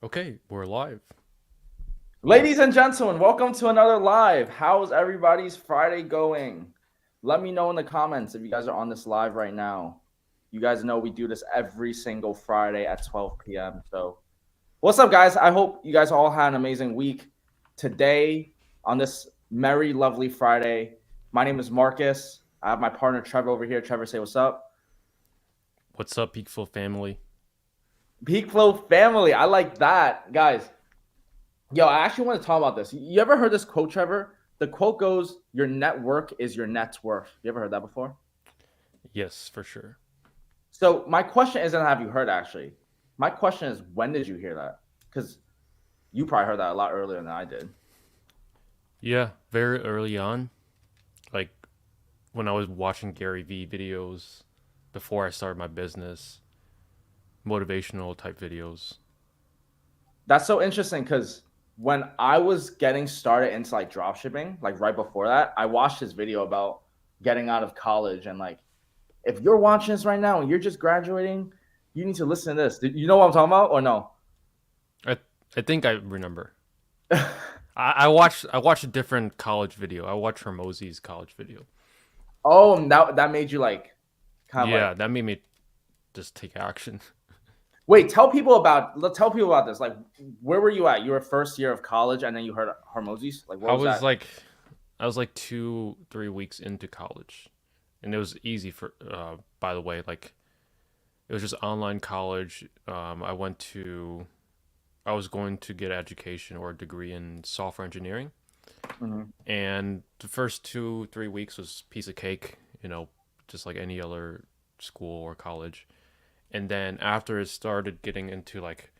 Okay, we're live. Ladies and gentlemen, welcome to another live. How's everybody's Friday going? Let me know in the comments if you guys are on this live right now. You guys know we do this every single Friday at 12 p.m. So, what's up, guys? I hope you guys all had an amazing week. Today, on this merry, lovely Friday, my name is Marcus. I have my partner Trevor over here. Trevor, say what's up. What's up, PeakFlow family? PeakFlow family. I like that, guys. Yo, I actually want to talk about this. You ever heard this quote, Trevor? The quote goes, "Your network is your net worth." You ever heard that before? Yes, for sure. So my question isn't have you heard actually. My question is when did you hear that? Because you probably heard that a lot earlier than I did. Yeah, very early on, like when I was watching Gary Vee videos before I started my business, motivational type videos. That's so interesting because when I was getting started into like dropshipping, like right before that, I watched this video about getting out of college and like if you're watching this right now and you're just graduating, you need to listen to this. You know what I'm talking about or no? I I think I remember. I watched a different college video. I watched Hermosi's college video. Oh, that made you like kind of Yeah, like that made me just take action. wait. Tell people about this. Like, where were you at? You were first year of college, and then you heard Hormozis. Like, what I was was that? like I was like 2-3 weeks into college, and it was easy for. By the way, like it was just online college. I was going to get education or a degree in software engineering, Mhm. and the first 2-3 weeks was piece of cake, just like any other school or college. And then after it started getting into like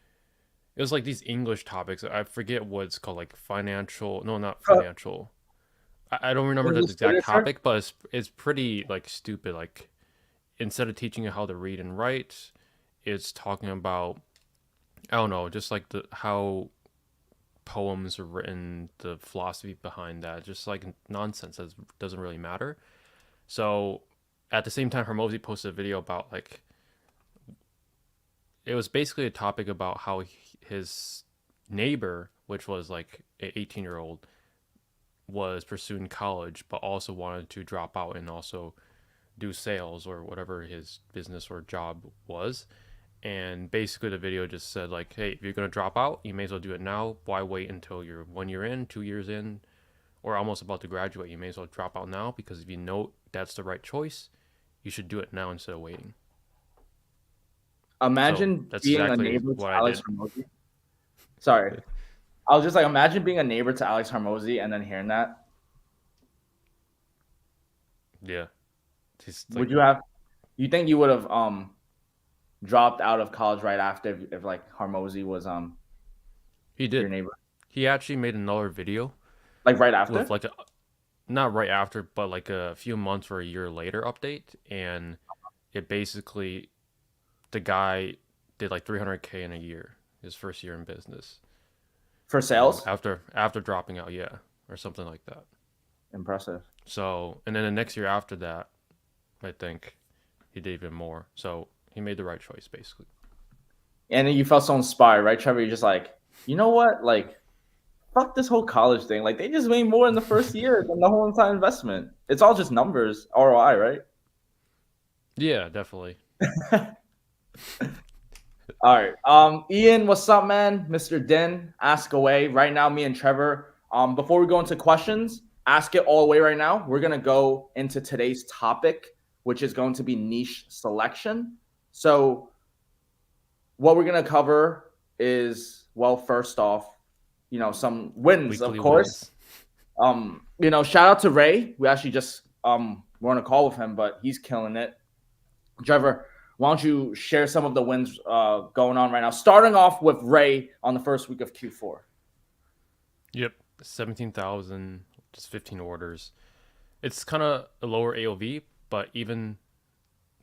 it was like these English topics. I forget what it's called, like financial. No, not Uh, financial. I don't remember the English exact literature. topic, but it's pretty like stupid. Like instead of teaching you how to read and write, it's talking about I don't know, just like the how poems are written, the philosophy behind that, just like nonsense that doesn't really matter. So at the same time, Hermosi posted a video about like it was basically a topic about how his neighbor, which was like an 18-year-old, was pursuing college, but also wanted to drop out and also do sales or whatever his business or job was. And basically, the video just said like, "Hey, if you're gonna drop out, you may as well do it now. Why wait until you're 1 year in, 2 years in, or almost about to graduate? You may as well drop out now because if you know that's the right choice, you should do it now instead of waiting." So Imagine that's being a exactly neighbor to what I Alex did. Hormozy. Sorry, I was just like, imagine being a neighbor to Alex Hormozy and then hearing that. Yeah, just like Would you have? You think you would have dropped out of college right after if like Hormozy was he your did. neighbor? He actually made another video Like right with after? like a not right after, but like a few months or a year later update, and it basically the guy did like 300K in a year, his first year in business. For sales? After dropping out, yeah, or something like that. Impressive. So, and then the next year after that, I think he did even more. So he made the right choice, basically. And then you felt so inspired, right, Trevor? You're just like, you know what? Like, fuck this whole college thing. Like, they just made more in the first year than the whole entire investment. It's all just numbers, ROI, right? Yeah, definitely. All right. Ian, what's up, man? Mr. Din, ask away. Right now, me and Trevor. Before we go into questions, ask it all away right now. We're gonna go into today's topic, which is going to be niche selection. So, what we're gonna cover is, well, first off, some wins, of Weekly course. wins. Shout out to Ray. We actually just we're on a call with him, but he's killing it. Trevor, why don't you share some of the wins going on right now? Starting off with Ray on the first week of Q4. Yep, 17,000, just 15 orders. It's kind of a lower AOV, but even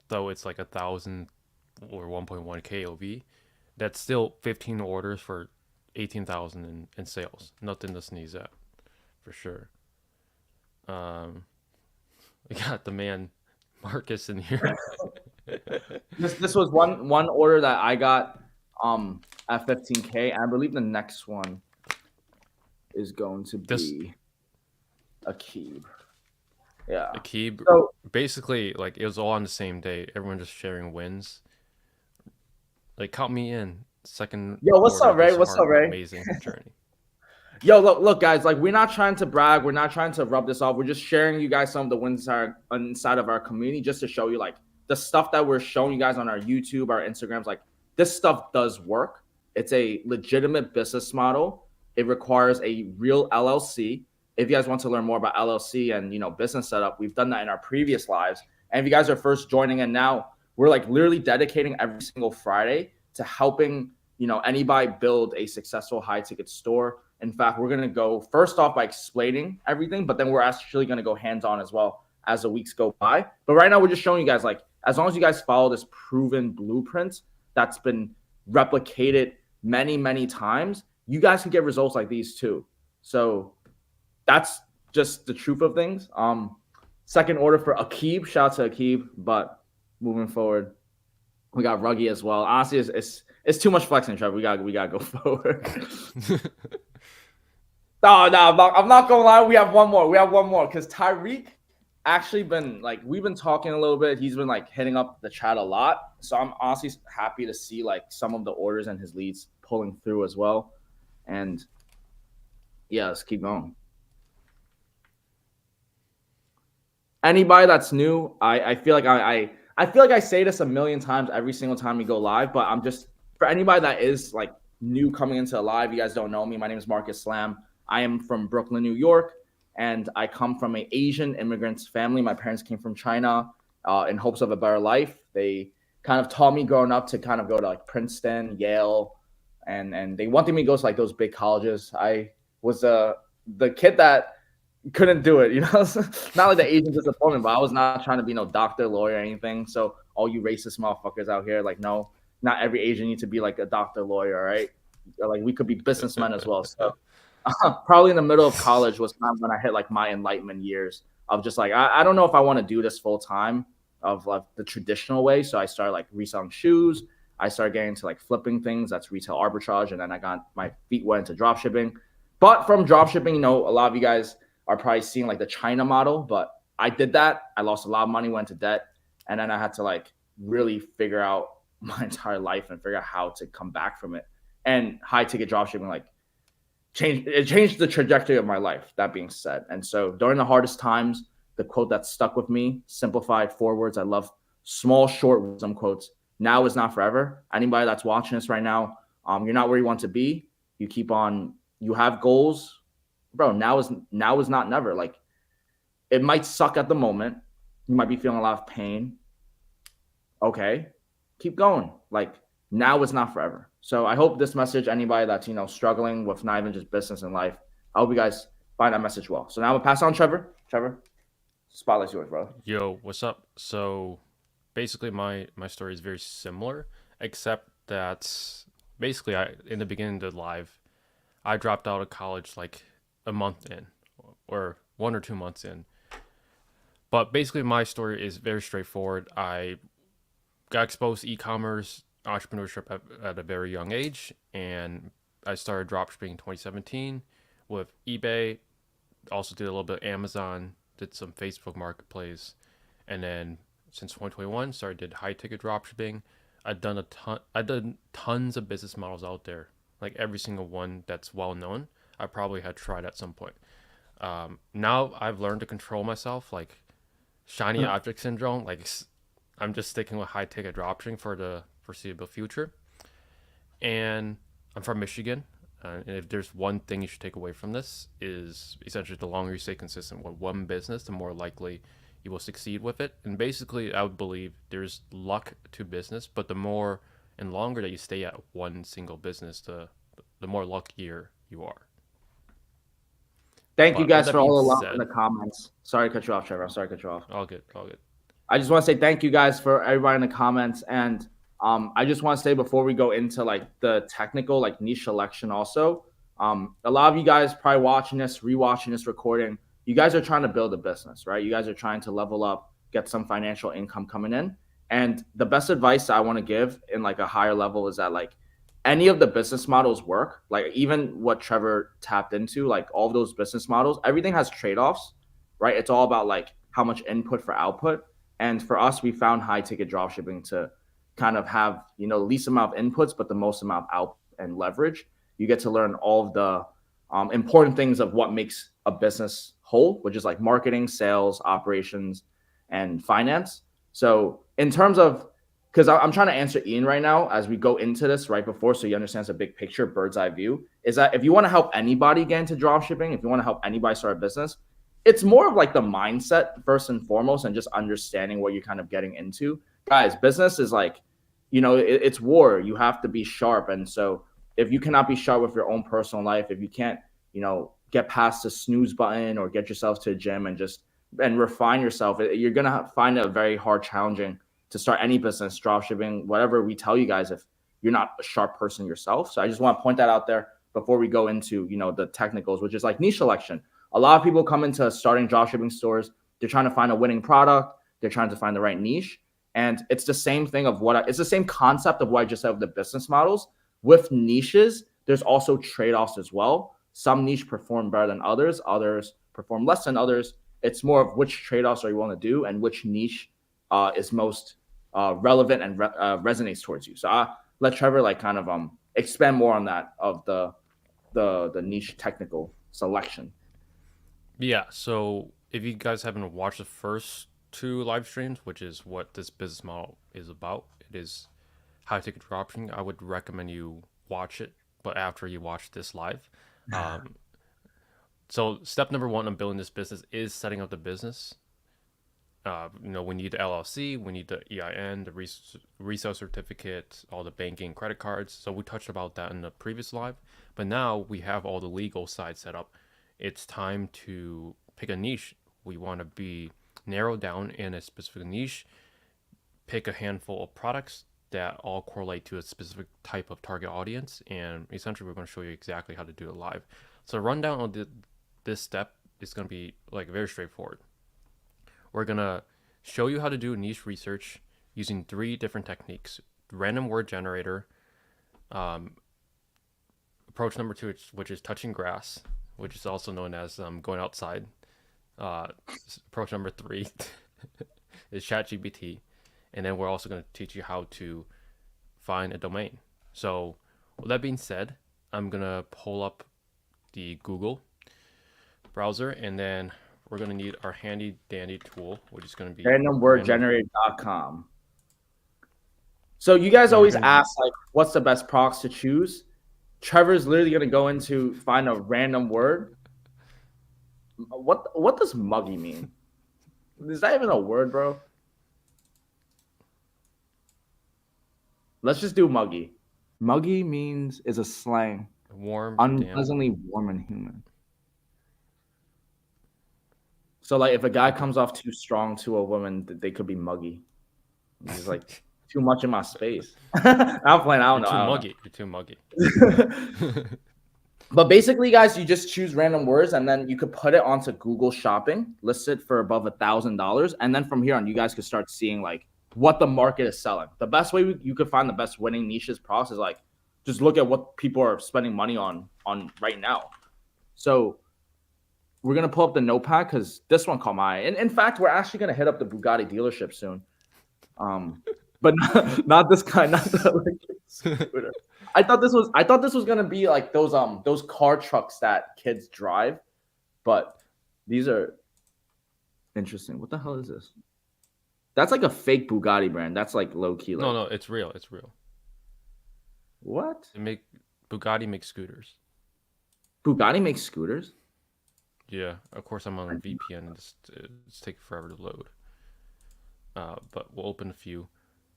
though it's like 1,000 or 1.1K AOV, that's still 15 orders for 18,000 in sales. Nothing to sneeze at, for sure. Um, we got the man Marcus in here. This was one order that I got at 15K. And I believe the next one is going to This be Akib. Yeah. Akib, So, basically, like it was all on the same day. Everyone just sharing wins. Like count me in. Second yo, what's quarter up, of Ray? this What's up, Ray? amazing journey. Yo, look, guys. Like, we're not trying to brag. We're not trying to rub this off. We're just sharing you guys some of the wins inside of our community, just to show you like the stuff that we're showing you guys on our YouTube, our Instagrams. Like, this stuff does work. It's a legitimate business model. It requires a real LLC. If you guys want to learn more about LLC and business setup, we've done that in our previous lives. And if you guys are first joining in now, we're like literally dedicating every single Friday to helping anybody build a successful high ticket store. In fact, we're going to go first off by explaining everything, but then we're actually going to go hands-on as well as the weeks go by. But right now, we're just showing you guys, like, as long as you guys follow this proven blueprint that's been replicated many, many times, you guys can get results like these too. So that's just the truth of things. Second order for Akib. Shout out to Akib. But moving forward, we got Ruggy as well. Honestly, it's too much flexing, Trevor. We gotta go forward. No, I'm not gonna lie. We have one more because Tyreek actually we've been talking a little bit. He's been like hitting up the chat a lot. So I'm honestly happy to see like some of the orders and his leads pulling through as well. And yeah, let's keep going. Anybody that's new, I feel like I feel like I say this a million times every single time we go live, but I'm just, for anybody that is like new coming into a live, you guys don't know me. My name is Marcus Slam. I am from Brooklyn, New York, and I come from an Asian immigrant family. My parents came from China in hopes of a better life. They kind of taught me growing up to kind of go to like Princeton, Yale, and they wanted me to go to like those big colleges. I was the kid that couldn't do it, not like the Asian disappointment, but I was not trying to be no doctor, lawyer, or anything. So all you racist motherfuckers out here, like, no, not every Asian needs to be like a doctor, lawyer, all right? Like, we could be businessmen as well. So probably in the middle of college was kind of when I hit like my enlightenment years of just like, I don't know if I want to do this full time of like the traditional way. So I started like reselling shoes. I started getting into like flipping things. That's retail arbitrage. And then I got my feet went into dropshipping. But from dropshipping, a lot of you guys are probably seeing like the China model, but I did that. I lost a lot of money, went to debt. And then I had to like really figure out my entire life and figure out how to come back from it. And high ticket dropshipping, like, changed the trajectory of my life, that being said. And so during the hardest times, the quote that stuck with me, simplified, 4 words. I love small, short wisdom quotes. Now is not forever. Anybody that's watching this right now, you're not where you want to be. You keep on, you have goals. Bro, now is not never. Like, it might suck at the moment. You might be feeling a lot of pain. Okay, keep going. Like, now is not forever. So I hope this message, anybody that's, struggling with not even just business and life, I hope you guys find that message well. So now I'm gonna pass on Trevor. Trevor, spotlight's yours, bro. Yo, what's up? So basically my story is very similar, except that basically in the beginning of the live, I dropped out of college like a month in, or 1 or 2 months in. But basically my story is very straightforward. I got exposed to e-commerce entrepreneurship at a very young age, and I started dropshipping in 2017 with eBay. Also did a little bit of Amazon, did some Facebook Marketplace, and then since 2021 did high ticket dropshipping. I've done tons of business models out there, like every single one that's well known. I probably had tried at some point. Now I've learned to control myself, like shiny object syndrome. Like, I'm just sticking with high ticket dropshipping for the foreseeable future. And I'm from Michigan. And if there's one thing you should take away from this, is essentially the longer you stay consistent with one business, the more likely you will succeed with it. And basically, I would believe there's luck to business, but the more and longer that you stay at one single business, the more luckier you are. Thank you guys for all the love in the comments. Sorry to cut you off, Trevor. I'm sorry to cut you off. All good. I just want to say thank you guys for everybody in the comments. And I just want to say before we go into like the technical, like niche selection also, a lot of you guys probably watching this, rewatching this recording, you guys are trying to build a business, right? You guys are trying to level up, get some financial income coming in. And the best advice I want to give in like a higher level is that, like, any of the business models work. Like even what Trevor tapped into, like all of those business models, everything has trade-offs, right? It's all about like how much input for output. And for us, we found high ticket dropshipping to kind of have, least amount of inputs, but the most amount of output and leverage. You get to learn all of the important things of what makes a business whole, which is like marketing, sales, operations, and finance. So in terms of, because I'm trying to answer Ian right now as we go into this right before, so he understands the big picture, bird's eye view, is that if you want to help anybody get into dropshipping, if you want to help anybody start a business, it's more of like the mindset first and foremost, and just understanding what you're kind of getting into. Guys, business is like, it's war. You have to be sharp. And so if you cannot be sharp with your own personal life, if you can't, get past the snooze button or get yourself to a gym and refine yourself, you're gonna find it very hard, challenging to start any business, dropshipping, whatever we tell you guys, if you're not a sharp person yourself. So I just want to point that out there before we go into, the technicals, which is like niche selection. A lot of people come into starting dropshipping stores. They're trying to find a winning product. They're trying to find the right niche. And it's the same thing of it's the same concept of what I just said of the business models. With niches, there's also trade-offs as well. Some niche perform better than others. Others perform less than others. It's more of which trade-offs are you want to do and which niche is most relevant and resonates towards you. So I'll let Trevor like kind of expand more on that of the niche technical selection. Yeah, so if you guys haven't watched the first two live streams, which is what this business model is about, it is high ticket dropshipping. I would recommend you watch it, but after you watch this live. Um, so step number one on building this business is setting up the business. We need the LLC, we need the EIN, the resale certificate, all the banking, credit cards. So we touched about that in the previous live, but now we have all the legal side set up. It's time to pick a niche. We want to be narrowed down in a specific niche, pick a handful of products that all correlate to a specific type of target audience, and essentially we're going to show you exactly how to do it live. So rundown on this step is going to be like very straightforward. We're going to show you how to do niche research using 3 different techniques. Random word generator, approach number 2, which is touching grass, which is also known as going outside. Approach number 3 is ChatGPT. And then we're also going to teach you how to find a domain. So with that being said, I'm going to pull up the Google browser, and then we're going to need our handy dandy tool, which is going to be randomwordgenerator.com. So you guys always ask like, what's the best procs to choose? Trevor's literally going to go into find a random word. What does muggy mean? Is that even a word, bro? Let's just do muggy. Muggy is a slang. Warm, unpleasantly warm and humid. So like if a guy comes off too strong to a woman, they could be muggy. He's like too much in my space. I'm playing. I don't know. You're too muggy. But basically, guys, you just choose random words, and then you could put it onto Google Shopping, list it for above $1,000, and then from here on, you guys could start seeing like what the market is selling. The best way you could find the best winning niches process is like just look at what people are spending money on right now. So we're gonna pull up the notepad because this one caught my eye. And in fact, we're actually gonna hit up the Bugatti dealership soon. But not this kind, not the electric scooter. I thought this was gonna be like those car trucks that kids drive, but these are interesting. What the hell is this? That's like a fake Bugatti brand. That's like low key. Like, no, it's real. It's real. What? Bugatti makes scooters. Bugatti makes scooters? Yeah, of course I'm on a VPN and it's taking forever to load. But we'll open a few.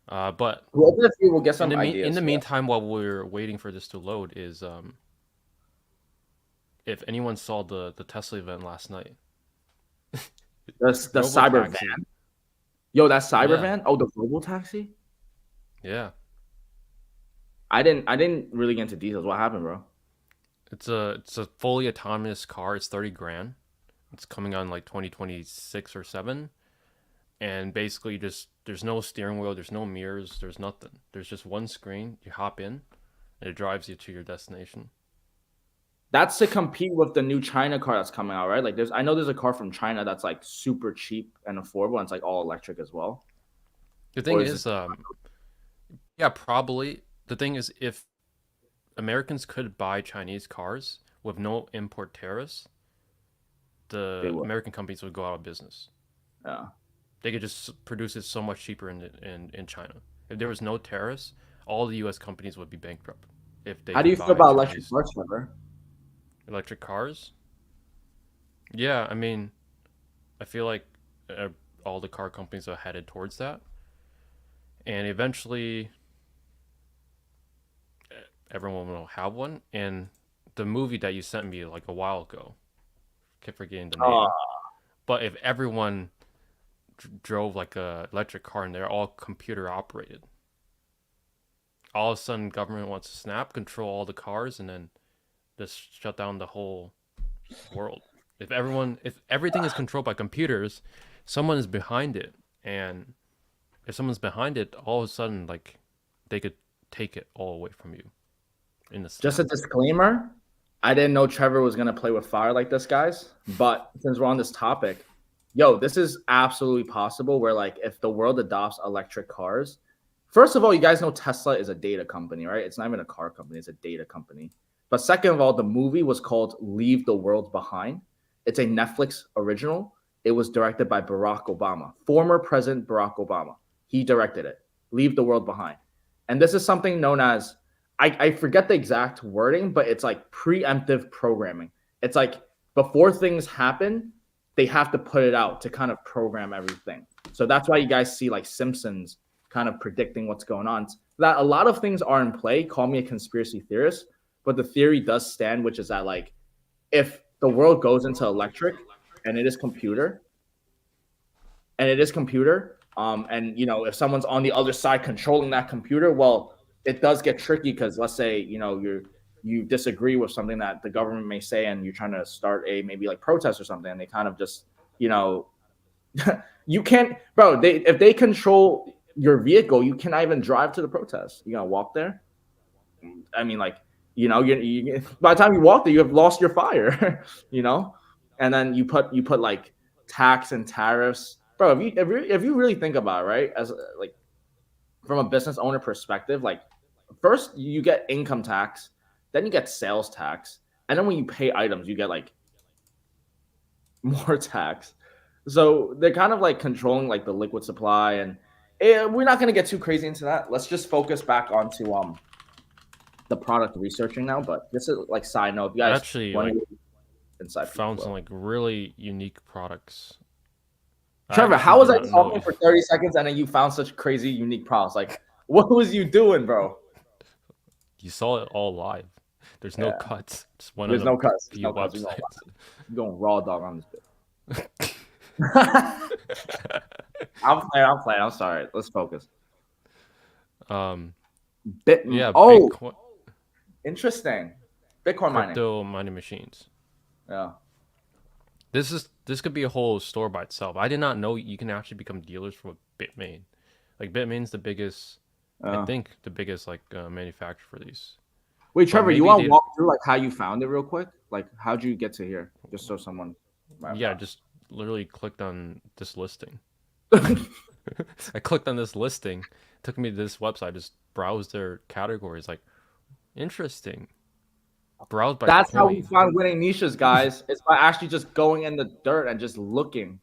But we'll get some ideas. In the meantime, while we're waiting for this to load, is if anyone saw the Tesla event last night, the cyber van. Yo, that cyber van. Oh, the robo taxi. Yeah. I didn't really get into details. What happened, bro? It's a fully autonomous car. It's $30,000. It's coming on like 2026 or 7. And basically there's no steering wheel, there's no mirrors, there's nothing. There's just one screen. You hop in, and it drives you to your destination. That's to compete with the new China car that's coming out, right? Like I know there's a car from China that's like super cheap and affordable, and it's like all electric as well. The thing Or is it? is, yeah, probably. The thing is, if Americans could buy Chinese cars with no import tariffs, They the will. American companies would go out of business. Yeah. They could just produce it so much cheaper in China. If there was no tariffs, all the U.S. companies would be bankrupt if they How do you could feel buy about electric Chinese cars, Trevor? electric cars. Yeah, I mean, I feel like uh, all the car companies are headed towards that, and eventually everyone will have one. And the movie that you sent me like a while ago, keep forgetting the Oh, name. But if everyone drove like a electric car and they're all computer operated, all of a sudden government wants to snap control all the cars and then just shut down the whole world. If everything is controlled by computers, someone is behind it, and if someone's behind it, all of a sudden like they could take it all away from you in the just a snap. disclaimer. I didn't know Trevor was gonna play with fire like this, guys. But since we're on this topic, yo, this is absolutely possible. Where like if the world adopts electric cars, first of all, you guys know Tesla is a data company, right? It's not even a car company; it's a data company. But second of all, the movie was called "Leave the World Behind." It's a Netflix original. It was directed by Barack Obama, former President Barack Obama. He directed it. Leave the World Behind, and this is something known as I forget the exact wording, but it's like preemptive programming. It's like before things happen, they have to put it out to kind of program everything. So that's why you guys see like Simpsons kind of predicting what's going on. That a lot of things are in play. Call me a conspiracy theorist, but the theory does stand, which is that like if the world goes into electric and it is computer, and you know if someone's on the other side controlling that computer, well, it does get tricky because let's say you disagree with something that the government may say and you're trying to start a maybe like protest or something and they kind of just you know you can't, bro, if they control your vehicle you cannot even drive to the protest. You gotta walk there. I mean, like, by the time you walk there, you have lost your fire, you know, and then you put like tax and tariffs, bro. If you really think about it, right, as like from a business owner perspective, like first you get income tax, then you get sales tax, and then when you pay items, you get like more tax. So they're kind of like controlling like the liquid supply, and we're not gonna get too crazy into that. Let's just focus back onto the product researching now, but this is like side note. If you I guys actually want like to inside found some PeakFlow. like really unique products. I Trevor, actually how was did I not know. talking for 30 seconds and then you found such crazy unique products? Like, what was you doing, bro? You saw it all live. There's no Yeah, cuts. Just one of there's the no cuts. There's few no cuts. We're going, websites. we're going raw dog on this bit. I'm playing. I'm playing. I'm sorry. Let's focus. um, Bit. yeah, Oh, Bitcoin, interesting. Bitcoin mining. crypto mining machines. Yeah. This could be a whole store by itself. I did not know you can actually become dealers for Bitmain. Like Bitmain's the biggest, I Uh, think the biggest like manufacturer for these. Wait, But Trevor, you maybe want to they, walk through like how you found it real quick? Like, how'd you get to here? Just so someone might have yeah, just literally clicked on this listing. found. I clicked on this listing, took me to this website, just browsed their categories. Like interesting. Browse by That's how we coin. find winning niches, guys. It's by actually just going in the dirt and just looking.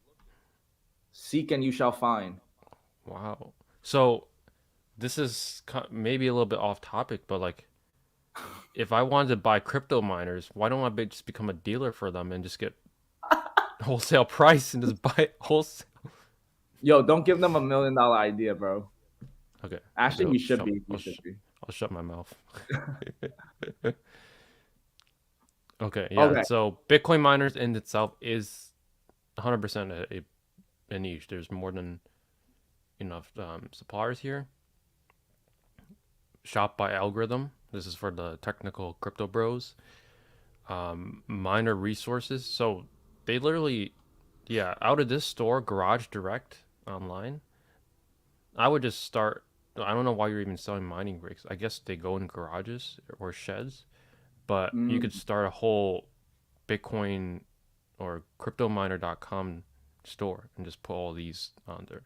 Seek and you shall find. Wow. So this is maybe a little bit off topic, but like if I wanted to buy crypto miners, why don't I just become a dealer for them and just get wholesale price and just buy wholesale? Yo, don't give them $1 million idea, bro. Okay. Actually, So we should be. We should be. I'll shut my mouth. Okay, yeah. Okay. So Bitcoin miners in itself is 100% a niche. There's more than enough suppliers here. Shop by algorithm. This is for the technical crypto bros. Miner resources. So they literally, yeah, out of this store, Garage Direct online, I would just start I don't know why you're even selling mining rigs. I guess they go in garages or sheds, but you Mm, could start a whole Bitcoin or cryptominer.com store and just put all these on there.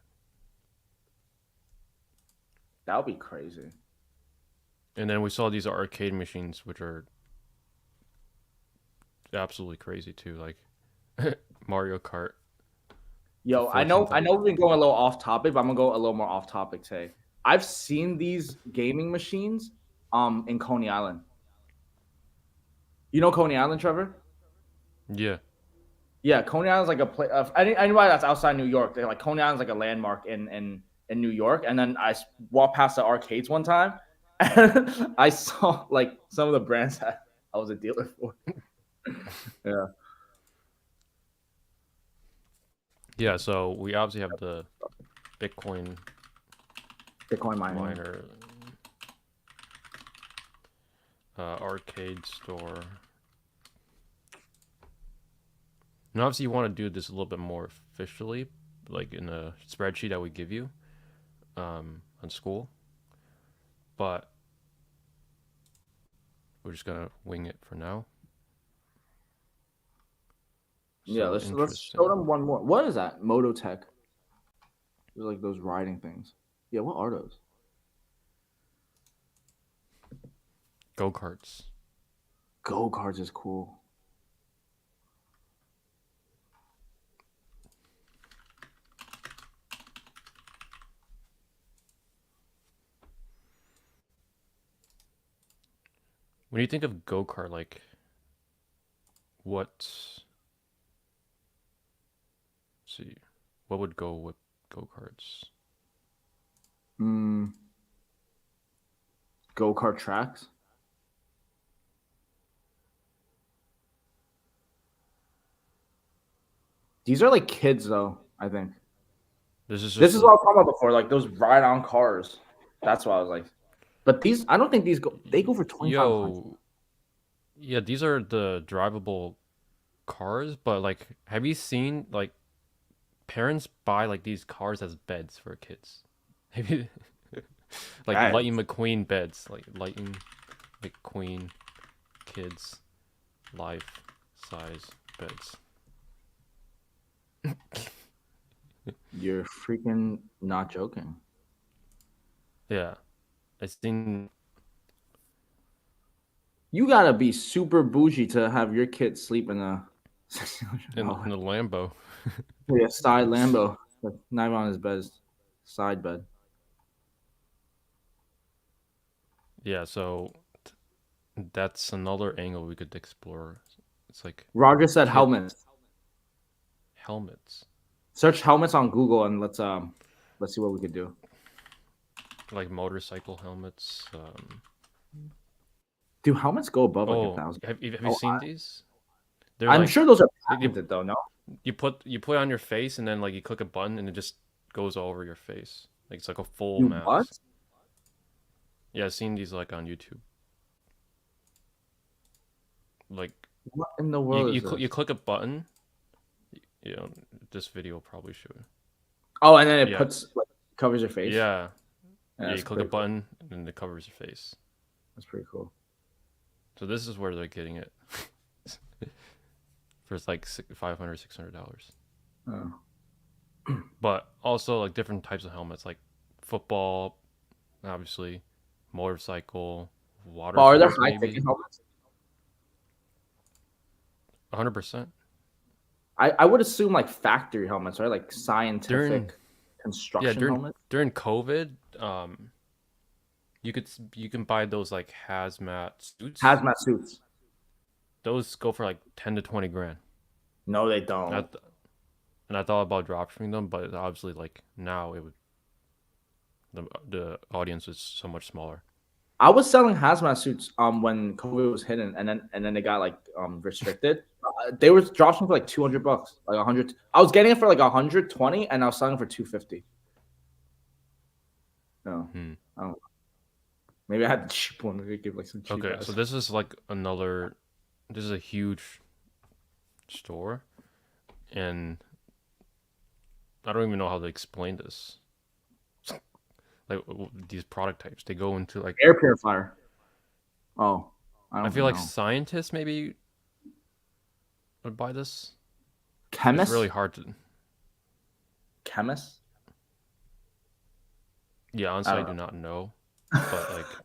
that would be crazy. And then we saw these arcade machines, which are absolutely crazy too, like Mario Kart for Yo, I fourteen know, I thousand. know, we've been going a little off topic, but I'm gonna go a little more off topic today. I've seen these gaming machines, in Coney Island. You know Coney Island, Trevor? Yeah, Yeah, Coney Island's like a place. Anybody that's outside New York, they're like Coney Island's like a landmark in New York. And then I walked past the arcades one time, and I saw like some of the brands that I was a dealer for. Yeah, yeah. So we obviously have the Bitcoin Bitcoin mining. miner arcade store. And obviously, you want to do this a little bit more officially, like in a spreadsheet that we give you on school. But we're just gonna wing it for now. Yeah, So let's show interesting. them one more. What is that? Mototech. There's like those riding things. Yeah, what are those? Go karts. Go karts is cool. When you think of go kart, like what? See, what would go with go karts? Mm, go kart tracks. These are like kids though. I think. This is This just is what I a was talking about before, like those ride-on cars. That's why I was like, but these, I don't think these go. They go for 2,500. yo. Yeah, these are the drivable cars, but like, have you seen like parents buy like these cars as beds for kids? Have you like That Lightning McQueen beds, like Lightning McQueen kids life size beds. you're freaking not joking. Yeah, I seen You gotta be super bougie to have your kid sleep in a in $1,600 the Lambo. yeah, side Lambo, like not even on his bed, side bed. Yeah, so that's another angle we could explore. It's like Roger said kid helmets. helmets, Search helmets on Google and let's see what we could do. like motorcycle helmets. Do helmets go above like a Oh, thousand? have you Oh, seen these? They're I'm like sure those are you patented though. No, you put it on your face and then like you click a button and it just goes all over your face. Like it's like a full you what? mask. Yeah, I've seen these like on YouTube. Like What in the you world is you, this? you click a button. You know, this video will probably show you. Oh, and then it Yeah, puts like covers your face. yeah, Yeah, yeah. that's You click a pretty cool. button and then it covers your face. That's pretty cool. So this is where they're getting it for like $500, $600. Oh. But also like different types of helmets, like football, obviously, motorcycle, water But are there sports, high maybe. ticket helmets? 100%. I would assume like factory helmets, right? Like During scientific yeah construction during helmets. during COVID, you can buy those like hazmat suits. Hazmat suits. Those go for like 10 to 20 grand. No, they And I, don't. th- and I thought about dropshipping them, but obviously like now it would the audience is so much smaller. I was selling hazmat suits when COVID was hitting, and then they got like restricted. They were dropping for like $200, like 100. I was getting it for like 120, and I was selling it for 250. No, Hmm. I don't. Maybe I had the cheap one. Maybe give like some cheap Okay, so ass. this is like another. This is a huge store, and I don't even know how to explain this. like these product types. They go into like Air purifier. Oh, I I don't feel like know. scientists maybe would buy this. It's really Chemist? hard to. Chemist? Yeah, I honestly, I don't do know. not know, but like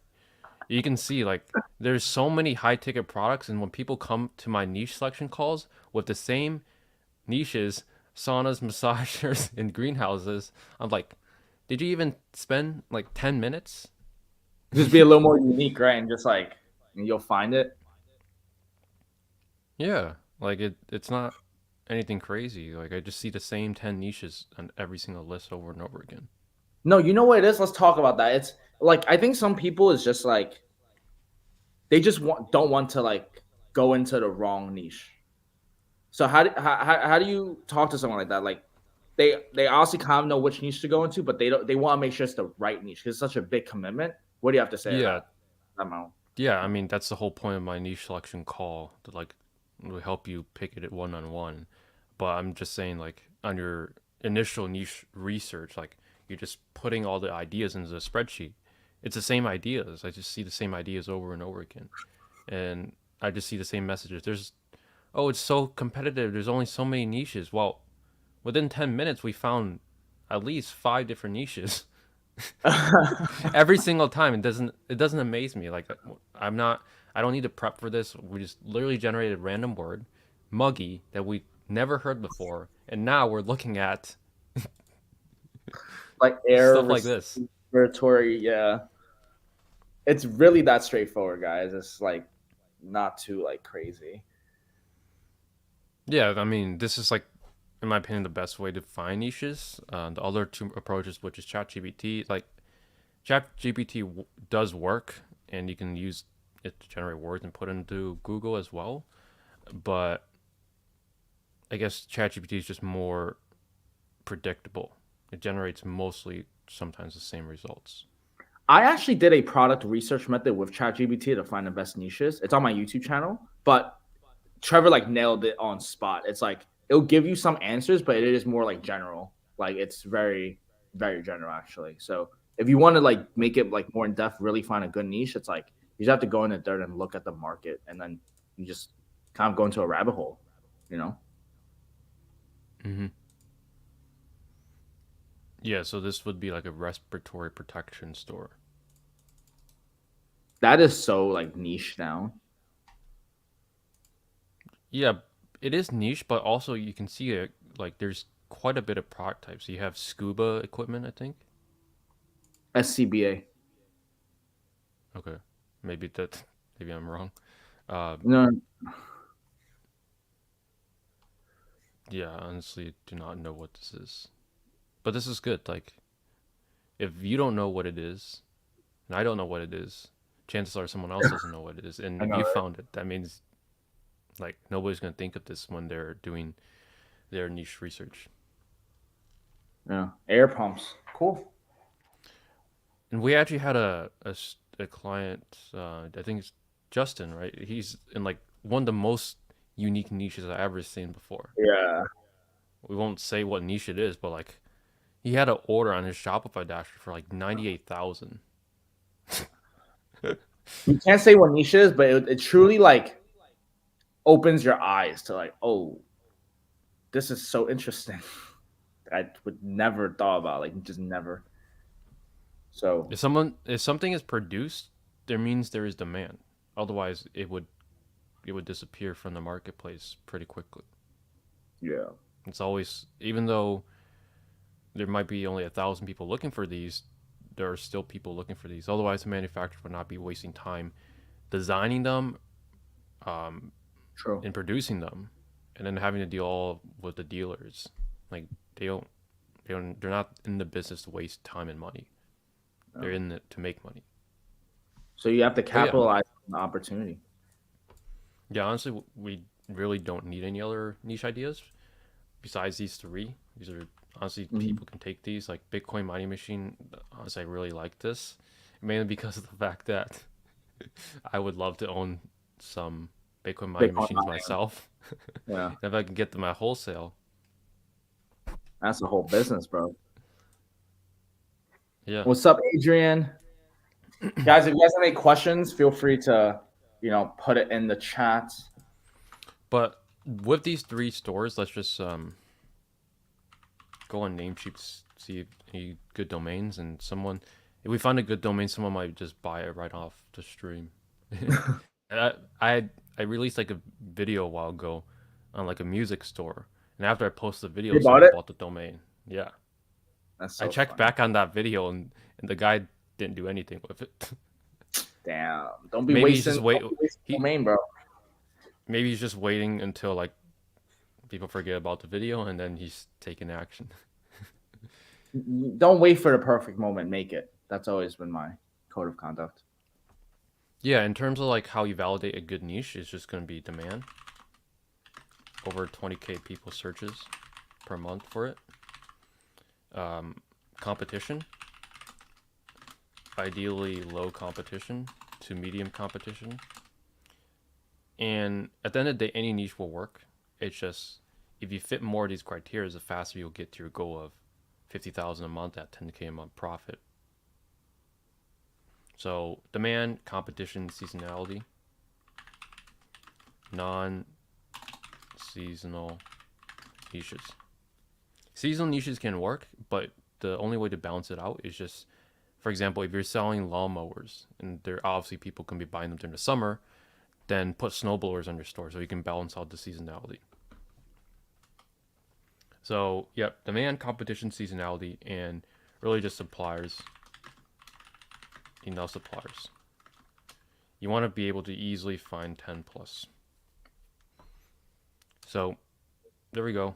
you can see like there's so many high ticket products, and when people come to my niche selection calls with the same niches, saunas, massagers, and greenhouses, I'm like, did you even spend like 10 minutes? Just be a little more unique, right? And just like you'll find it. Yeah, like it's not anything crazy. Like I just see the same 10 niches on every single list over and over again. No, you know what it is? Let's talk about that. It's like I think some people is just like they just don't want to like go into the wrong niche. So how do you talk to someone like that? Like they honestly kind of know which niche to go into, but they want to make sure it's the right niche because it's such a big commitment. What do you have to say to Yeah, that? Amount. yeah, I mean that's the whole point of my niche selection call to like will help you pick it one on one. But I'm just saying like on your initial niche research, like you're just putting all the ideas into the spreadsheet. It's the same ideas. I just see the same ideas over and over again. And I just see the same messages. There's oh, it's so competitive. There's only so many niches. Well, within 10 minutes we found at least five different niches. Every single time it doesn't amaze me like I'm not I don't need to prep for this. We just literally generated a random word muggy that we never heard before, and now we're looking at Like air stuff like this. respiratory, yeah. It's really that straightforward, guys. It's like not too like crazy. Yeah, I mean this is like in my opinion the best way to find niches. The other two approaches, which is ChatGPT, like ChatGPT does work and you can use it to generate words and put into Google as well, but I guess ChatGPT is just more predictable. It generates mostly sometimes the same results. I actually did a product research method with ChatGPT to find the best niches. It's on my YouTube channel, but Trevor like nailed it on spot. It's like it'll give you some answers, but it is more like general. Like it's very, very general actually. So if you want to like make it like more in depth, really find a good niche, it's like you just have to go in the dirt and look at the market, and then you just kind of go into a rabbit hole. You know, Mm-hmm. Yeah, so this would be like a respiratory protection store. that is so like niche now. Yeah, it is niche, but also you can see it like there's quite a bit of product types. You have scuba equipment, I think. SCBA. Okay, maybe that maybe I'm wrong. Uh, No, yeah, honestly, do not know what this is, but this is good. Like, if you don't know what it is, and I don't know what it is, chances are someone else doesn't know what it is. And I if know, you right? found it, that means like nobody's gonna think of this when they're doing their niche research. Yeah, air pumps. Cool. And we actually had a client, I think it's Justin, right? He's in like one of the most unique niches I've ever seen before. Yeah. We won't say what niche it is, but like he had an order on his Shopify dashboard for like 98,000. You can't say what niche is, but it truly like opens your eyes to like, oh, this is so interesting. I would never thought about like just never. So If something is produced, there means there is demand. Otherwise, it would disappear from the marketplace pretty quickly. yeah, It's always even though there might be only 1,000 people looking for these, there are still people looking for these. Otherwise, the manufacturer would not be wasting time designing them, um, true. and producing them, and then having to deal all with the dealers. Like they don't, they're not in the business to waste time and money. They're No. in it to make money. So you have to But yeah, capitalize on the opportunity. yeah. Honestly, we really don't need any other niche ideas besides these three. These are honestly Mhm. people can take these like Bitcoin mining machine. Honestly, I really like this mainly because of the fact that I would love to own some Bitcoin mining Bitcoin machines mining. myself. Yeah, If I can get them at wholesale, that's the whole business, bro. Yeah. What's up, Adrian? Guys, if you guys have any questions, feel free to, put it in the chat. But with these three stores, let's just go on Namecheap, see if any good domains, and someone, if we find a good domain, someone might just buy it right off the stream. I, I I released like a video a while ago on like a music store, and after I posted the video, You bought someone it? bought the domain. Yeah, That's I so checked funny. back on that video, and the guy didn't do anything with it. Damn. Don't be maybe he's wasting, just wait. don't be wasting He domain, bro. maybe he's just waiting until like people forget about the video, and then he's taking action. Don't wait for the perfect moment. Make it. That's always been my code of conduct. Yeah, in terms of like how you validate a good niche, it's just going to be demand. Over 20K people searches per month for it. Competition. Ideally low competition to medium competition. And at the end of the day, any niche will work. It's just if you fit more of these criteria, the faster you'll get to your goal of 50,000 a month at 10K a month profit. So demand, competition, seasonality, non-seasonal niches. Seasonal niches can work, but the only way to balance it out is just, for example, if you're selling lawnmowers and there obviously people can be buying them during the summer, then put snowblowers on your store so you can balance out the seasonality. So, yep, demand, competition, seasonality, and really just suppliers. Enough suppliers. You want to be able to easily find 10 plus. So, there we go.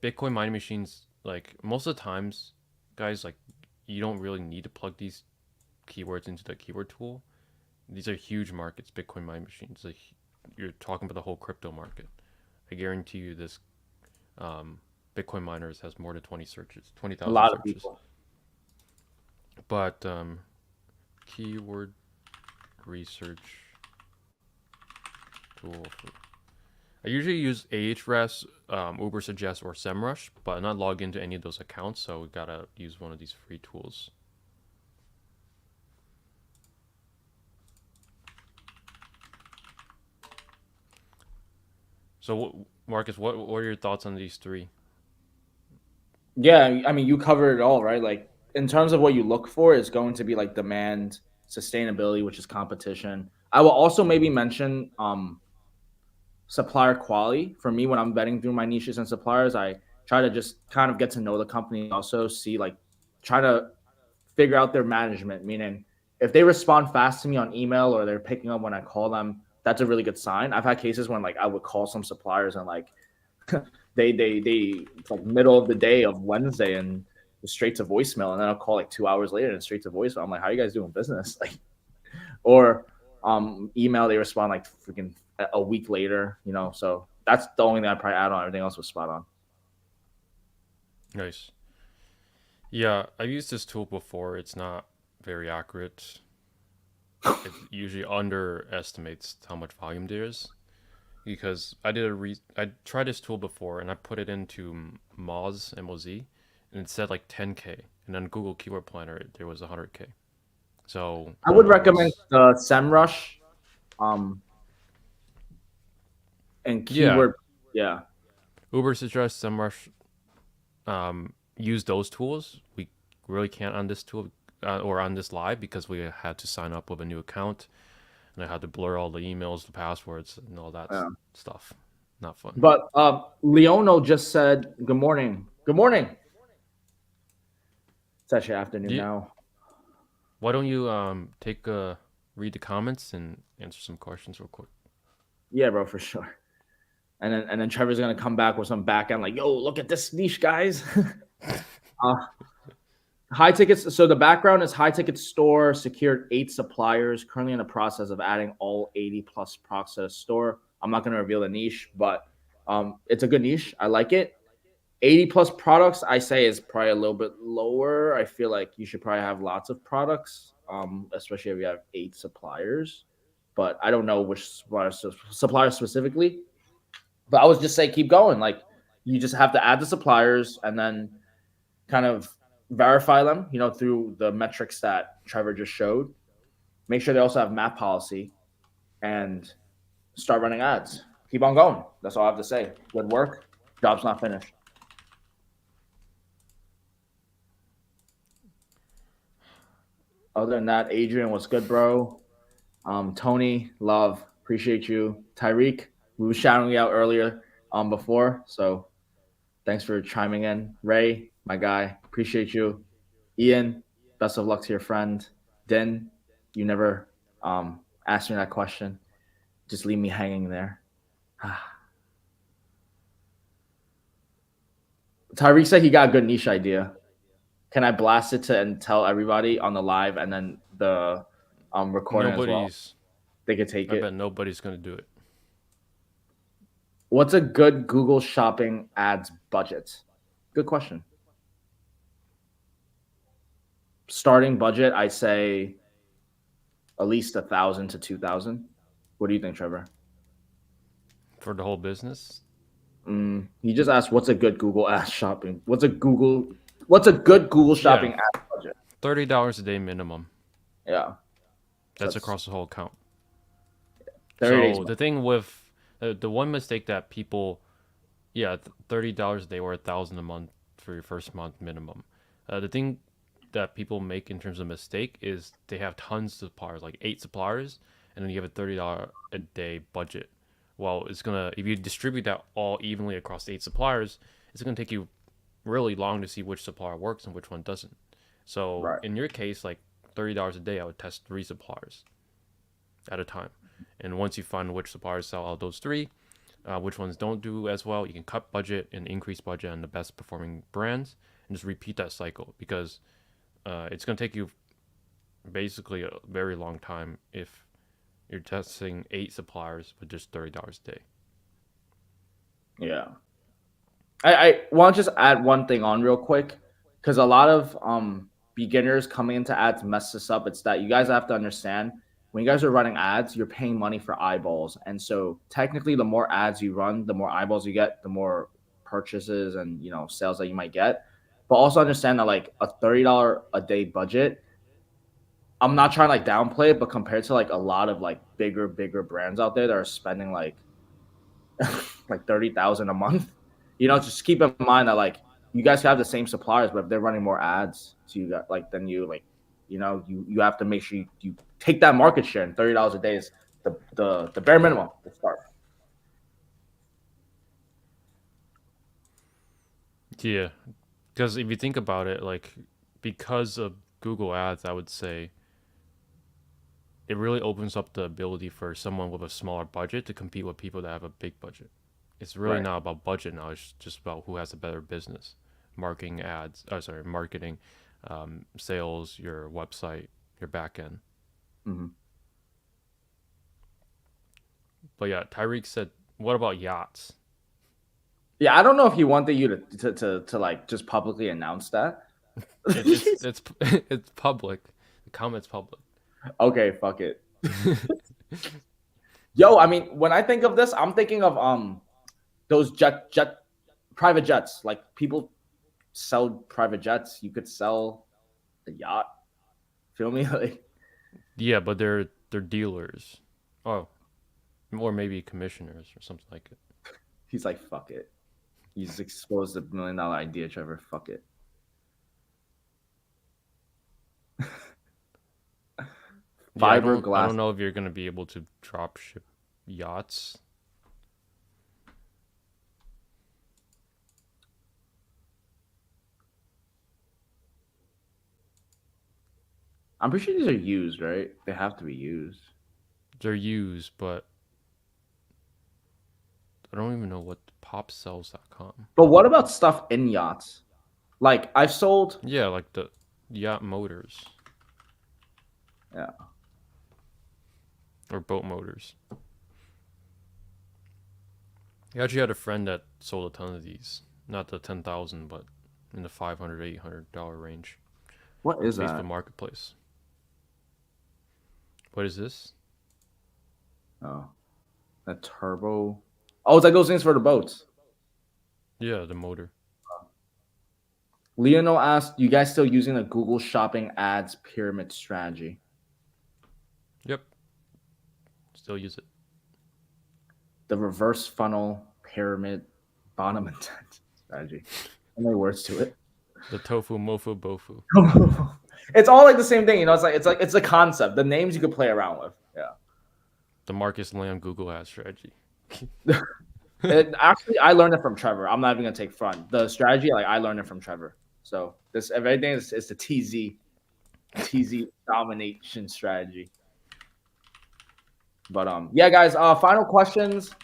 Bitcoin mining machines, like most of the times, guys, like you don't really need to plug these keywords into the keyword tool. These are huge markets, Bitcoin mining machines. Like you're talking about the whole crypto market. I guarantee you this Bitcoin miners has more than 20 searches, A 20,000 lot of searches. people. But keyword research tool. I usually use Ahrefs, Ubersuggest, or SEMrush, but I'm not logged into any of those accounts, so we gotta use one of these free tools. So, Marcus, what are your thoughts on these three? Yeah, I mean, you covered it all, right? Like, in terms of what you look for, is going to be like demand, sustainability, which is competition. I will also maybe mention supplier quality. For me, when I'm vetting through my niches and suppliers, I try to just kind of get to know the company, also see like try to figure out their management. Meaning, if they respond fast to me on email or they're picking up when I call them, that's a really good sign. I've had cases when like I would call some suppliers and like they it's like middle of the day of Wednesday and straight to voicemail, and then I'll call like 2 hours later and straight to voicemail. I'm like, how are you guys doing business? Like, or email, they respond like freaking a week later, So that's the only thing I probably add on. Everything else was spot on. Nice. Yeah, I've used this tool before. It's not very accurate. It usually underestimates how much volume there is. Because I tried this tool before and I put it into Moz MOZ and it said like 10K, and then Google Keyword Planner there was 100K. So I would it recommend was the SEMrush um, and yeah. keyword. Yeah. Ubersuggest, SEMrush, use those tools. We really can't on this tool or on this live because we had to sign up with a new account and I had to blur all the emails, the passwords, and all that Yeah. stuff. Not fun. But Leono just said, good morning. Good morning. It's actually afternoon You, now. why don't you read the comments and answer some questions real quick? Yeah, bro, for sure. And then Trevor's gonna come back with some back end like, yo, look at this niche, guys. uh, high tickets. So the background is high ticket store secured 8 suppliers. Currently in the process of adding all 80 plus products to the store. I'm not gonna reveal the niche, but it's a good niche. I like it. 80 plus products, I say, is probably a little bit lower. I feel like you should probably have lots of products, especially if you have 8 suppliers. But I don't know which suppliers specifically. But I would just say keep going. Like, you just have to add the suppliers and then kind of verify them, through the metrics that Trevor just showed. Make sure they also have map policy and start running ads. Keep on going. That's all I have to say. Good work. Job's not finished. Other than that, Adrian, what's good, bro? Tony, love, appreciate you. Tyreek, we were shouting you out earlier before, so thanks for chiming in. Ray, my guy, appreciate you. Ian, best of luck to your friend. Din, you never asked me that question. Just leave me hanging there. Tyreek said he got a good niche idea. Can I blast it to and tell everybody on the live and then the recording as well? They could take it. I bet nobody's gonna do it. What's a good Google Shopping ads budget? Good question. Starting budget, I say at least 1,000 to 2,000. What do you think, Trevor? For the whole business? He just asked, "What's a good Google Ads shopping? What's a good Google Shopping ad budget?" $30 a day minimum. Yeah, that's across the whole account. 30 so the thing with the one mistake that people, $30 a day or 1,000 a month for your first month minimum. The thing that people make in terms of mistake is they have tons of suppliers, like 8 suppliers, and then you have a $30 a day budget. Well, it's gonna, if you distribute that all evenly across 8 suppliers, it's gonna take you really long to see which supplier works and which one doesn't. So in your case, like $30 a day, I would test 3 suppliers at a time. And once you find which suppliers sell out those 3, which ones don't do as well, you can cut budget and increase budget on the best performing brands and just repeat that cycle, because it's going to take you basically a very long time if you're testing 8 suppliers with just $30 a day. Yeah. I want to just add one thing on real quick, because a lot of beginners coming into ads mess this up. It's that you guys have to understand, when you guys are running ads, you're paying money for eyeballs. And so technically, the more ads you run, the more eyeballs you get, the more purchases and, sales that you might get. But also understand that like a $30 a day budget, I'm not trying to like downplay it, but compared to like a lot of like bigger brands out there that are spending like like 30,000 a month, just keep in mind that like you guys have the same suppliers, but if they're running more ads to you guys, like then you like, you have to make sure you take that market share, and $30 a day is the bare minimum to start. Yeah, because if you think about it, like because of Google Ads, I would say it really opens up the ability for someone with a smaller budget to compete with people that have a big budget. It's really not about budget now. It's just about who has a better business, marketing, sales, your website, your back end. Mm-hmm. But yeah, Tyreek said, "What about yachts?" Yeah, I don't know if he wanted you to like just publicly announce that. It's public. The comment's public. Okay, fuck it. Yo, I mean, when I think of this, I'm thinking of those private jets. Like people sell private jets. You could sell a yacht. Feel me? Like, yeah, but they're dealers. Oh, or maybe commissioners or something like it. He's like, fuck it. He's exposed $1 million idea, Trevor. Fuck it. Fiberglass. I don't know if you're gonna be able to drop ship yachts. I'm pretty sure these are used, right? They have to be used. They're used, but I don't even know what popsells.com. But what about stuff in yachts? Like I've sold. Yeah, like the yacht motors. Yeah. Or boat motors. I actually had a friend that sold a ton of these. Not the 10,000, but in the $500, $800 range. What is that? Facebook Marketplace. What is this? Oh, a turbo. Oh, it's like those things for the boats. Yeah, the motor. Leonel asked, "You guys still using the Google Shopping ads pyramid strategy?" Yep. Still use it. The reverse funnel pyramid bottom intent strategy. How many words to it? The tofu, mofu, bofu. It's all like the same thing, you know. It's a concept. The names you could play around with. Yeah. The Marcus Lamb Google Ads strategy. Actually, I learned it from Trevor. I'm not even gonna take front. The strategy, like I learned it from Trevor. So this everything is the TZ domination strategy. But yeah, guys. Final questions.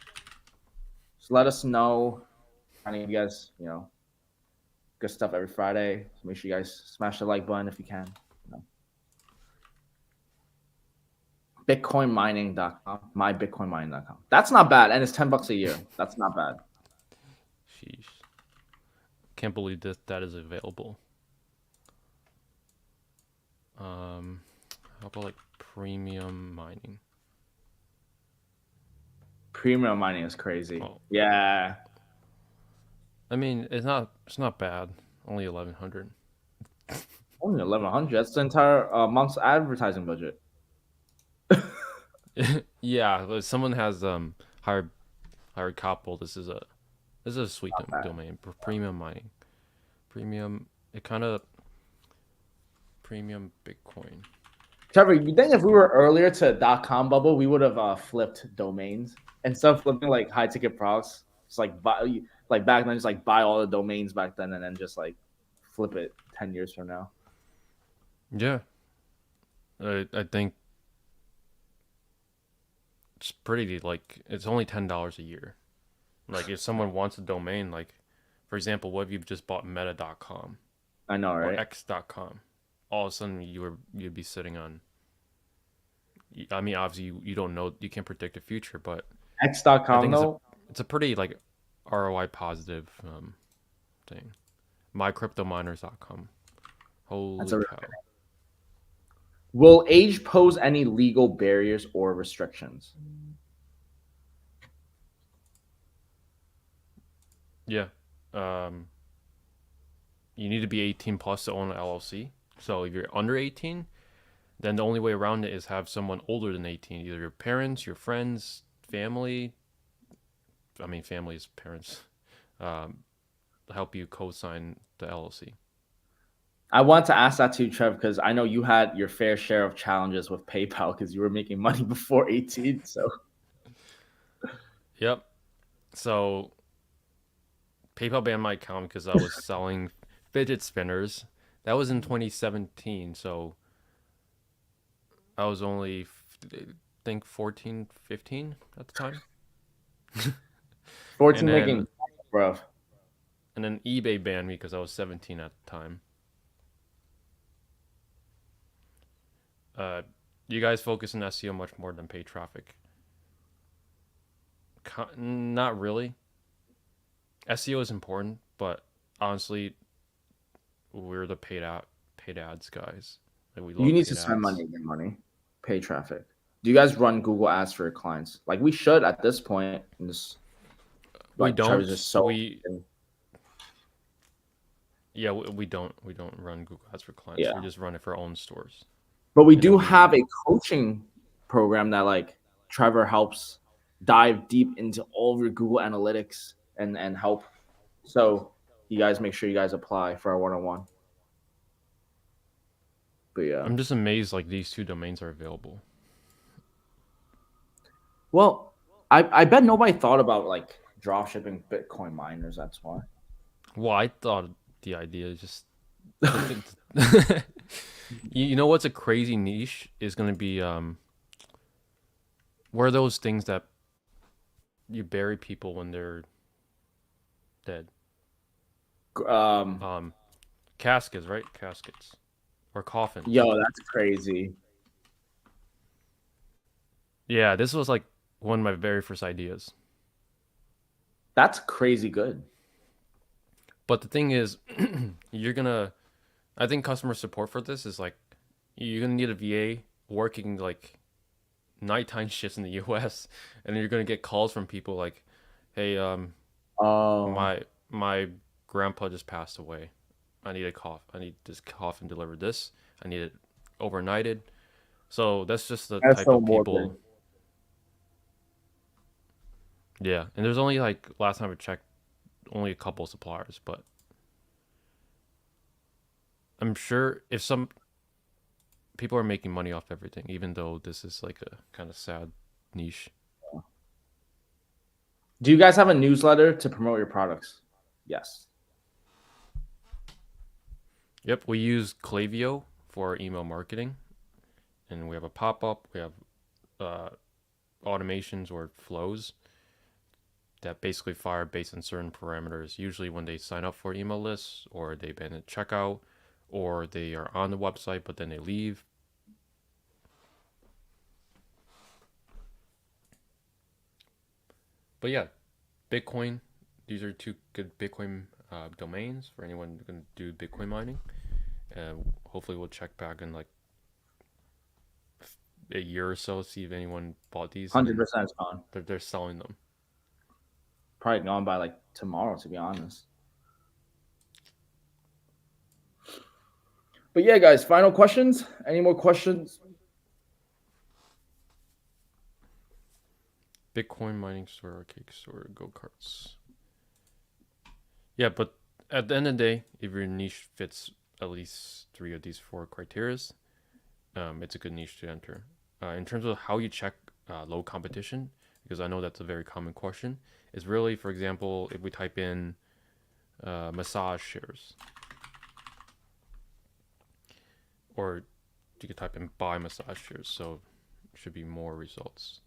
Just let us know. I need you guys, good stuff every Friday. So make sure you guys smash the like button if you can. Bitcoinmining.com, mybitcoinmining.com. That's not bad, and it's $10 a year. That's not bad. Sheesh. Can't believe that is available. How about like premium mining? Premium mining is crazy. Oh. Yeah. I mean, it's not bad. Only 1,100. Only 1,100. That's the entire month's advertising budget. Yeah, but someone has hired capital. This is a sweet domain. Premium mining. Premium. It kind of premium Bitcoin. Trevor, you think if we were earlier to .com bubble, we would have flipped domains instead of flipping like high ticket products? Just like back then, just like buy all the domains back then and then just like flip it 10 years from now. Yeah, I think it's pretty like it's only $10 a year. Like if someone wants a domain, like for example, what if you just bought meta.com? I know, right? Or x.com. All of a sudden you'd be sitting on. I mean, obviously you don't know, you can't predict the future, but X.com though, it's a pretty like ROI positive thing. MyCryptoMiners.com. Holy cow! Will age pose any legal barriers or restrictions? Yeah, you need to be 18 plus to own an LLC. So if you're under 18, then the only way around it is have someone older than 18, either your parents, your friends, family. I mean, family is parents. Help you co-sign the LLC. I want to ask that to you, Trev, because I know you had your fair share of challenges with PayPal because you were making money before 18. So, yep. So PayPal banned my account because I was selling fidget spinners. That was in 2017. So I was only, I think, 14, 15 at the time. 14 making, bro. And then eBay banned me because I was 17 at the time. You guys focus on SEO much more than paid traffic. Not really. SEO is important, but honestly, we're the paid ads guys. Like we love You need to paid spend ads. money, pay traffic. Do you guys run Google Ads for your clients? Like we should at this point. We don't. We don't run Google Ads for clients. Yeah. We just run it for our own stores. But we do have a coaching program that like Trevor helps dive deep into all of your Google Analytics and help. So you guys make sure you guys apply for our one-on-one. But yeah, I'm just amazed like these two domains are available. Well, I bet nobody thought about like dropshipping Bitcoin miners. That's why. Well, I thought the idea is just you know what's a crazy niche is going to be what are those things that you bury people when they're dead? Caskets, right? Caskets or coffins. Yo, that's crazy. Yeah, this was like one of my very first ideas. That's crazy good. But the thing is, I think customer support for this is like, you're going to need a VA working like nighttime shifts in the US. And you're going to get calls from people like, hey, my grandpa just passed away. I need a cough. I need this coffin delivered. This. I need it overnighted. So that's just the That's type so of people. morbid. Yeah, and there's only like last time I checked, only a couple suppliers, but I'm sure if some people are making money off everything, even though this is like a kind of sad niche. Do you guys have a newsletter to promote your products? Yes. Yep, we use Klaviyo for email marketing, and we have a pop up. We have uh, automations or flows that basically fire based on certain parameters. Usually, when they sign up for email lists, or they've been at checkout, or they are on the website but then they leave. But yeah, Bitcoin. These are two good Bitcoin domains for anyone who can do Bitcoin mining. Hopefully, we'll check back in like a year or so, see if anyone bought these, and then 100% it's gone. they're selling them. Probably gone by like tomorrow, to be honest. But yeah, guys, final questions? Any more questions? Bitcoin mining store, arcade store, go karts. Yeah, but at the end of the day, if your niche fits at least three of these four criterias, it's a good niche to enter. In terms of how you check low competition, because I know that's a very common question, is really, for example, if we type in massage chairs, or you could type in buy massage chairs, so should be more results.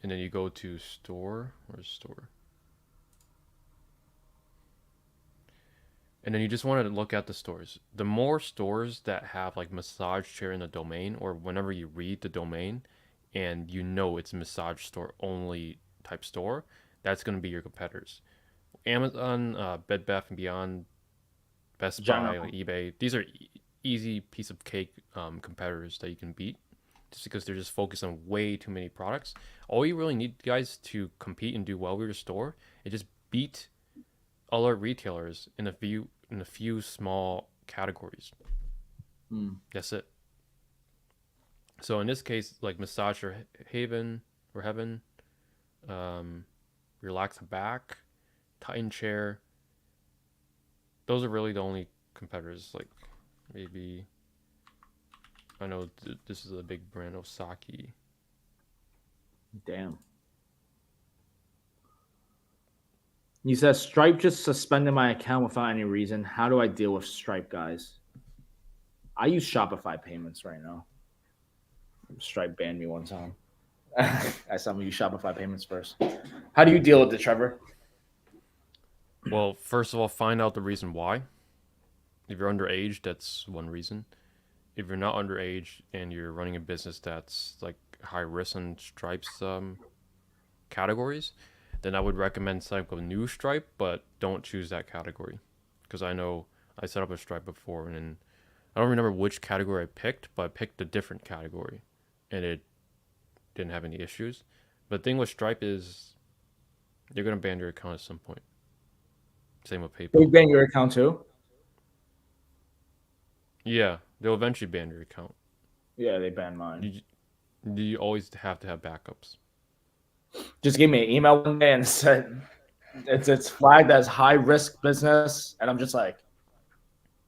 And then you go to store. Where's store? And then you just want to look at the stores. The more stores that have like massage chair in the domain, or whenever you read the domain and you know it's a massage store only type store, that's going to be your competitors. Amazon, Bed Bath and Beyond, Best Buy, General. like eBay, these are easy piece of cake competitors that you can beat just because they're just focused on way too many products. All you really need, guys, to compete and do well with your store is just beat other retailers in a few small categories. That's it. So in this case, like massage or haven or heaven, relax back, Titan chair. Those are really the only competitors. Like maybe I know this is a big brand, Osaki. Damn. He says Stripe just suspended my account without any reason. How do I deal with Stripe, guys? I use Shopify payments right now. Stripe banned me one time. I saw me use Shopify payments first. How do you deal with it, Trevor? Well, first of all, find out the reason why. If you're underage, that's one reason. If you're not underage and you're running a business that's like high risk on Stripe's categories, then I would recommend setting up a new Stripe, but don't choose that category. Because I know I set up a Stripe before, and I don't remember which category I picked, but I picked a different category, and it didn't have any issues. But the thing with Stripe is they're gonna ban your account at some point. Same with They PayPal. ban your account too? Yeah, they'll eventually ban your account. Yeah, they banned mine. You always have to have backups. Just gave me an email one day and said it's flagged as high risk business, and I'm just like,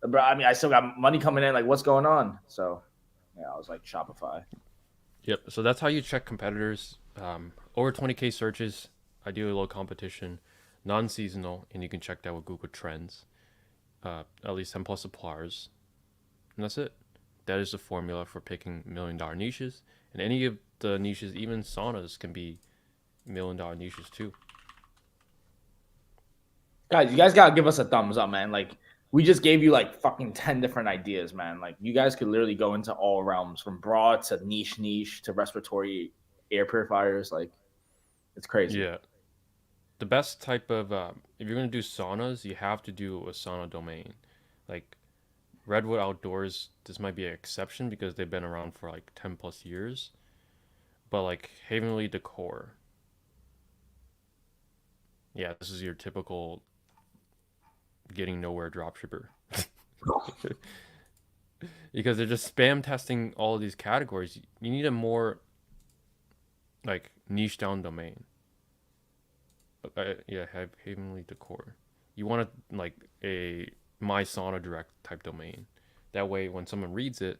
bro. I mean, I still got money coming in. Like, what's going on? So, yeah, I was like Shopify. Yep. So that's how you check competitors. Over 20K searches, ideally low competition, non-seasonal, and you can check that with Google Trends. At least 10 plus suppliers, and that's it. That is the formula for picking $1 million niches, and any of the niches, even saunas, can be $1 million niches too. Guys, you guys gotta give us a thumbs up, man. Like, we just gave you like fucking 10 different ideas, man. Like, you guys could literally go into all realms from broad to niche to respiratory air purifiers. Like, it's crazy. Yeah. The best type of if you're gonna do saunas, you have to do a sauna domain. Like Redwood Outdoors, this might be an exception because they've been around for like 10 plus years. But like Havenly Decor, Yeah, this is your typical getting nowhere dropshipper. Because they're just spam testing all of these categories. You need a more like niche down domain. Yeah, have Havenly Decor. You want like a my sauna direct type domain. That way, when someone reads it,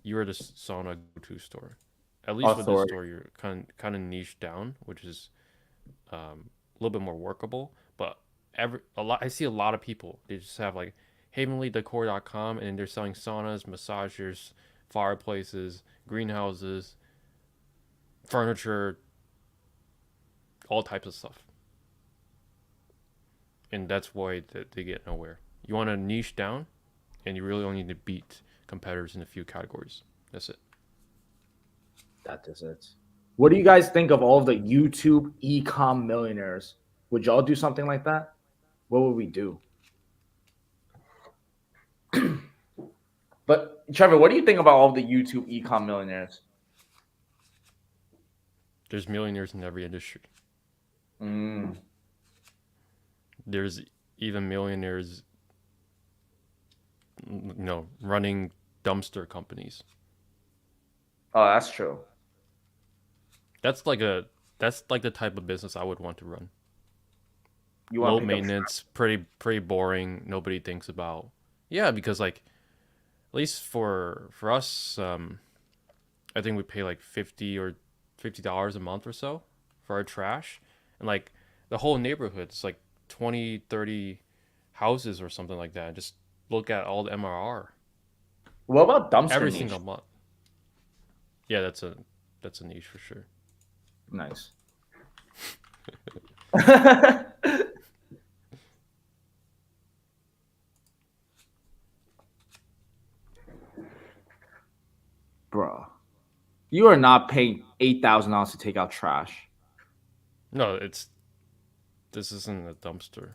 you're the sauna go-to store. At least with this Authority. store, you're kind of niche down, which is a little bit more workable. But I see a lot of people. They just have like havenlydecor.com and they're selling saunas, massagers, fireplaces, greenhouses, furniture, all types of stuff. And that's why they get nowhere. You want to niche down, and you really only need to beat competitors in a few categories. That's it. That is it. What do you guys think of all of the YouTube e-com millionaires? Would y'all do something like that? What would we do? But Trevor, what do you think about all of the YouTube e-com millionaires? There's millionaires in every industry. Mm. There's even millionaires, running dumpster companies. Oh, that's true. That's like the type of business I would want to run. You want Low to pick up maintenance, pretty boring. Nobody thinks about. Yeah, because like at least for us, I think we pay like $50 a month or so for our trash, and like the whole neighborhood, it's like 20, 30 houses or something like that. Just look at all the MRR What about dumpster every niche? single month. Yeah, that's a niche for sure. Nice. Bro, you are not paying $8,000 to take out trash. No, this isn't a dumpster.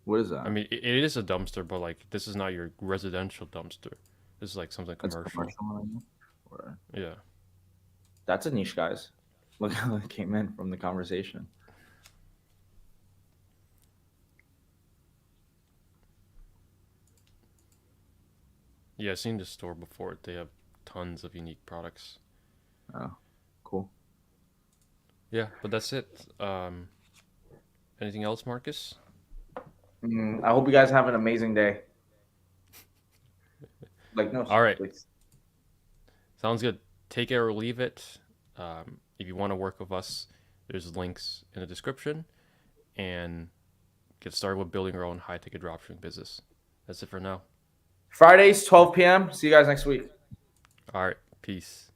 What is that? I mean, it is a dumpster, but like this is not your residential dumpster. This is like something That's commercial. commercial. Or... Yeah. That's a niche, guys. Look how it came in from the conversation. Yeah, I've seen this store before. They have tons of unique products. Oh, cool. Yeah, but that's it. Anything else, Marcus? I hope you guys have an amazing day. Like, no, All right. please. Sounds good. Take it or leave it. If you want to work with us, there's links in the description. And get started with building your own high-ticket dropshipping business. That's it for now. Fridays, 12 p.m. See you guys next week. All right. Peace.